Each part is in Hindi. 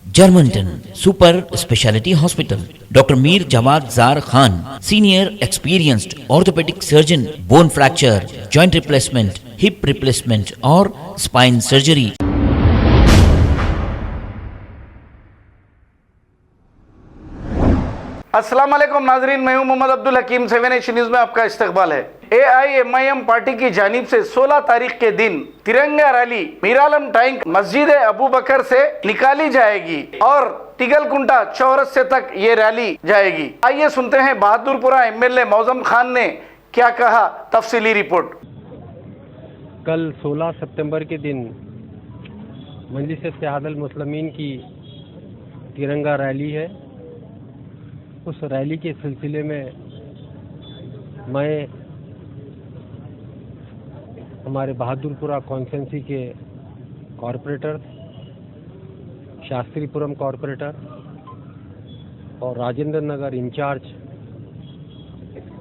Germantown Super Speciality Hospital. Dr. Mir Jawad Zar Khan, senior experienced orthopedic surgeon, bone fracture, joint replacement, hip replacement और spine surgery. अस्सलाम वालेकुम नाजरीन, मैं हूं मोहम्मद अब्दुल हकीम। 7H न्यूज़ में आपका इस्तकबाल है। AIMIM पार्टी की जानिब से 16 तारीख के दिन तिरंगा रैली मीरालम टैंक मस्जिद अबू बकर से निकाली जाएगी और तिगलकुंटा चौरस्ते तक ये रैली जाएगी। आइए सुनते हैं बहादुरपुरा MLA मौजम खान ने क्या कहा। तफसीली रिपोर्ट। कल 16 सितंबर के दिन मजलिस इत्तेहादुल मुस्लिमीन की तिरंगा रैली है। उस रैली के सिलसिले में मैं हमारे बहादुरपुरा कॉन्स्टिट्यूंसी के कॉरपोरेटर, शास्त्रीपुरम कॉरपोरेटर और राजेंद्र नगर इंचार्ज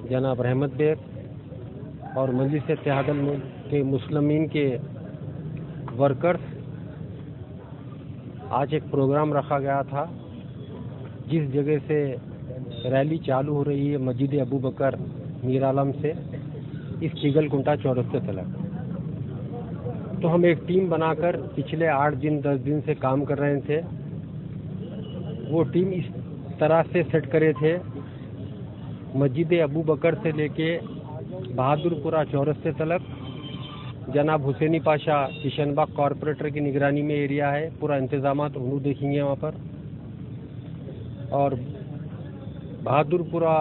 जनाब रहमत बेग और मजलिस इत्तेहादुल के मुस्लिमीन के वर्कर्स, आज एक प्रोग्राम रखा गया था जिस जगह से रैली चालू हो रही है मस्जिद अबू बकर मीरालम से इस तिगलकुंटा चौरस्ते तक। तो हम एक टीम बनाकर पिछले 8 दिन 10 दिन से काम कर रहे थे। वो टीम इस तरह से सेट करे थे, मस्जिद अबू बकर से लेके बहादुरपुरा चौरस्ते तक जनाब हुसैनी पाशा किशनबाग कॉरपोरेटर की निगरानी में एरिया है, पूरा इंतजामात उन्होंने देखेंगे वहाँ पर। और बहादुरपुरा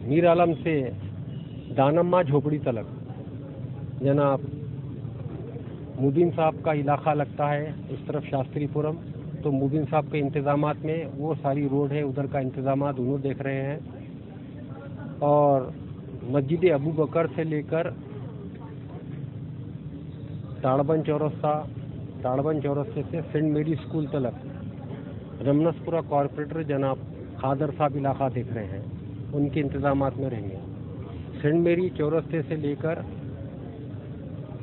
मीर आलम से दानम्मा झोपड़ी तलक जनाब मुबीन साहब का इलाका लगता है, उस तरफ शास्त्रीपुरम, तो मुबीन साहब के इंतजामात में वो सारी रोड है, उधर का इंतजामात उन्होंने देख रहे हैं। और मस्जिद अबू बकर से लेकर ताड़बन चौरस्ते से सेंट मेरी स्कूल तलक रमनसपुरा कॉरपोरेटर जनाब खादर साहब इलाका देख रहे हैं, उनके इंतजामात में रहेंगे। सेंट मेरी चौरस्ते से लेकर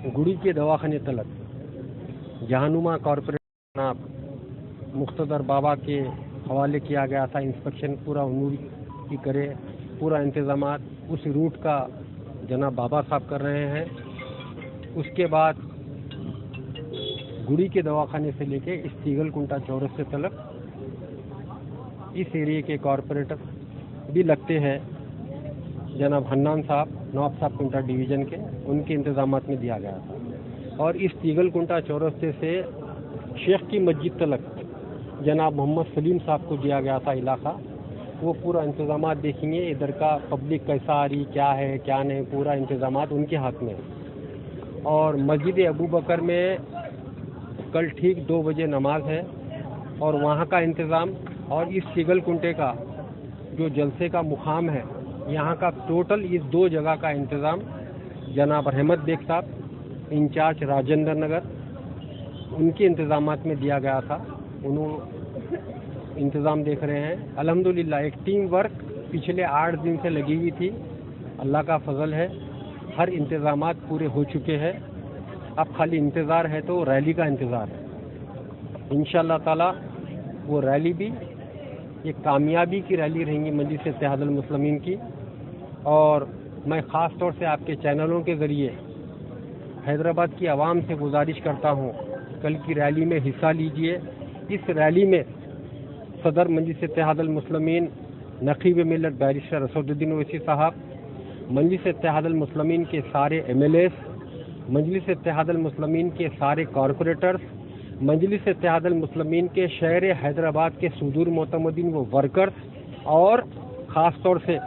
गुड़ी के दवाखाने तलक जहानुमा कॉरपोरेटर जनाब मुख्तदर बाबा के हवाले किया गया था। इंस्पेक्शन पूरा उन्होंने की करे, पूरा इंतजामात उस रूट का जनाब बाबा साहब कर रहे हैं। उसके बाद गुड़ी के दवाखाने से लेके इस तिगलकुंटा चौरस्ते तलक इस एरिया के कॉरपोरेटर भी लगते हैं, जनाब हन्नान साहब नवाब साहब कुंटा डिवीज़न के, उनके इंतजामात में दिया गया था। और इस तिगलकुंटा चौरस्ते से शेख की मस्जिद तलक जनाब मोहम्मद सलीम साहब को दिया गया था इलाका, वो पूरा इंतजामात देखेंगे। इधर का पब्लिक कैसा आ रही, क्या है क्या नहीं, पूरा इंतजामात उनके हाथ में है। और मस्जिद अबू बकर में कल ठीक 2 बजे नमाज है और वहाँ का इंतज़ाम और इस तिगलकुंटे का जो जलसे का मुकाम है, यहाँ का टोटल इस 2 जगह का इंतज़ाम जनाब रहमत बेग साहब इंचार्ज राजेंद्र नगर, उनके इंतज़ामात में दिया गया था। उन्होंने इंतज़ाम देख रहे हैं। अल्हम्दुलिल्लाह एक टीम वर्क पिछले 8 दिन से लगी हुई थी, अल्लाह का फजल है, हर इंतज़ामात पूरे हो चुके हैं। अब खाली इंतज़ार है तो रैली का इंतज़ार है। इंशाअल्लाह ताला वो रैली भी एक कामयाबी की रैली रहेंगी मजलिस इत्तेहादुल मुस्लिमीन की। और मैं ख़ास तौर से आपके चैनलों के ज़रिए हैदराबाद की आवाम से गुजारिश करता हूँ, कल की रैली में हिस्सा लीजिए। इस रैली में सदर मजलिस इत्तेहादुल मुस्लिमीन नक़ीब मिल्लत बैरिस्टर असदुद्दीन ओवैसी साहब, मजलिस इत्तेहादुल मुस्लिमीन के सारे MLAs, मजलिस इत्तेहादुल मुस्लिमीन के सारे कॉरपोरेटर्स, मजलिस इत्तेहादुल मुस्लिमीन के शहर हैदराबाद के सुदूर मोतमदीन वो वर्कर्स, और ख़ास तौर से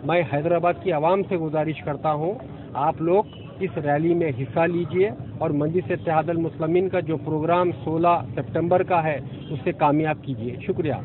मैं हैदराबाद की आवाम से गुजारिश करता हूँ, आप लोग इस रैली में हिस्सा लीजिए और मजलिस इत्तेहादुल मुस्लिमीन का जो प्रोग्राम 16 सितंबर का है उसे कामयाब कीजिए। शुक्रिया।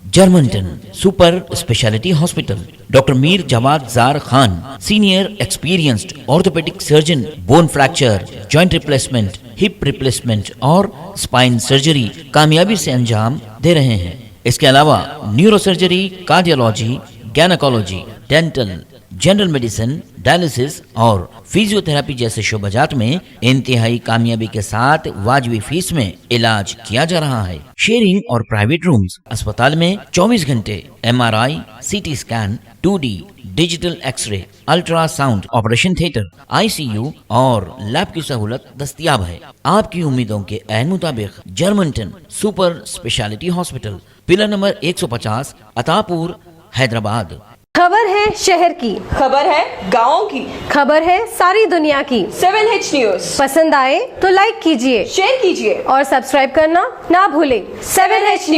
Germantown Super Speciality Hospital. Dr. Mir Jawad Zar Khan, senior experienced orthopedic surgeon, bone fracture, joint replacement, hip replacement और spine surgery कामयाबी से अंजाम दे रहे हैं। इसके अलावा neurosurgery, cardiology, gynaecology, dental, general medicine, dialysis और फिजियोथेरेपी जैसे शोबाजात में इंतहाई कामयाबी के साथ वाजबी फीस में इलाज किया जा रहा है। शेयरिंग और प्राइवेट रूम्स। अस्पताल में 24 घंटे MRI, CT scan, 2D digital x-ray, ultrasound, operation theatre, ICU और लैब की सहूलत दस्तयाब है। आपकी उम्मीदों के ऐन मुताबिक Germanton super speciality hospital, pillar number 150, Attapur, Hyderabad. खबर है शहर की, खबर है गाँव की, खबर है सारी दुनिया की। 7H न्यूज पसंद आए तो लाइक कीजिए, शेयर कीजिए और सब्सक्राइब करना ना भूलें। 7H news.